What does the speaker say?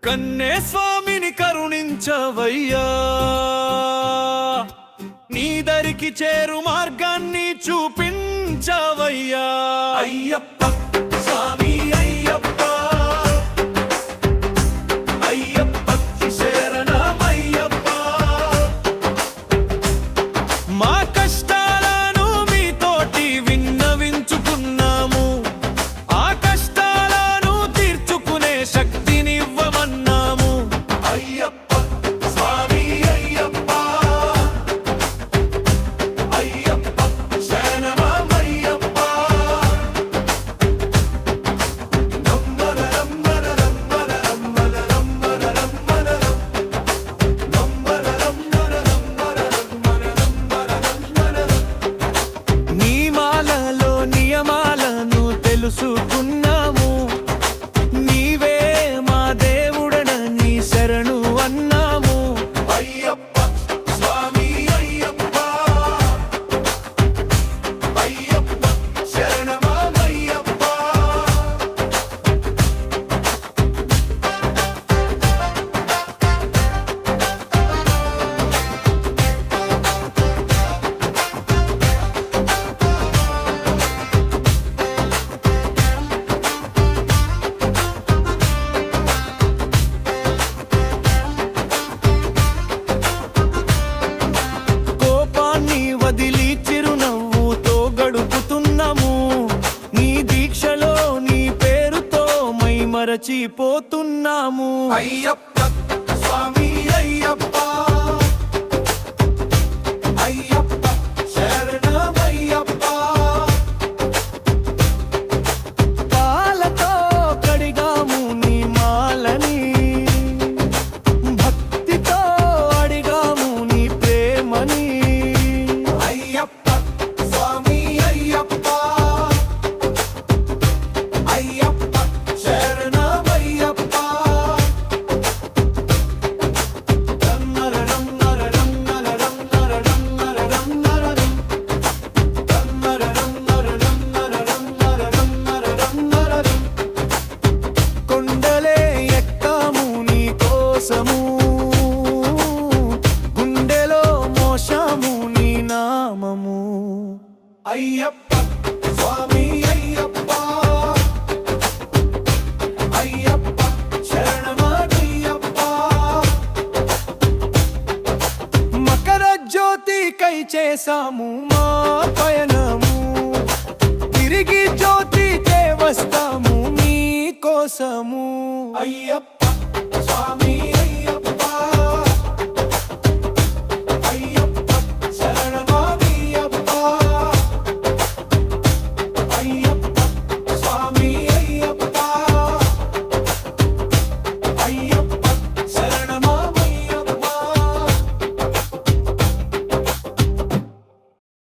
కన్నే స్వామిని కరుణించవయ్యా, నీ దరికి చేరు మార్గాన్ని చూపించవయ్యా. అయ్యప్ప స్వామి అయ్యప్ప, అయ్యప్ప శరణమయ్యప్ప. మా కష్టాలను మీతోటి విన్నవించుకున్నాము, ఆ కష్టాలను తీర్చుకునే శక్తినివ్వమన్నాము. అయ్యప్ప స్వామి అయ్యప్ప, అయ్యప్ప శరణమయ్యప్ప. నియమాలలో నియమాలను తెలుసుకున్నాము, నీవే మా దేవుడనని శరణు అన్నాము. అయ్యప్ప స్వామి అయ్యప్ప, అయ్యప్ప శరణమయ్యప్ప. కోపాన్ని వదిలి చిరునవ్వుతో గడుపుతున్నాము, నీ దీక్షలో నీ పేరుతో మై మరచిపోతున్నాము. అయ్యప్ప స్వామి అయ్యప్ప, అయ్యప్ప శరణమయ్యప్ప. పాలతో కడిగాము నీ మాలని, భక్తితో అడిగాము నీ ప్రేమని. అయ్యప్ప స్వామి అయ్యప్ప, అయ్యప్ప శరణమయ్యప్ప. కొండలే ఎక్కాము నీ కోసము, గుండెలో మోసాము నీ నామము. అయ్యప్ప స్వామి అయ్యప్ప, అయ్యప్ప శరణమయ్యప్ప. మకర జ్యోతికై చేసాము మా పయనము, తిరిగి జ్యోతికే వస్తాము నీ కోసము. అయ్యప్ప స్వామి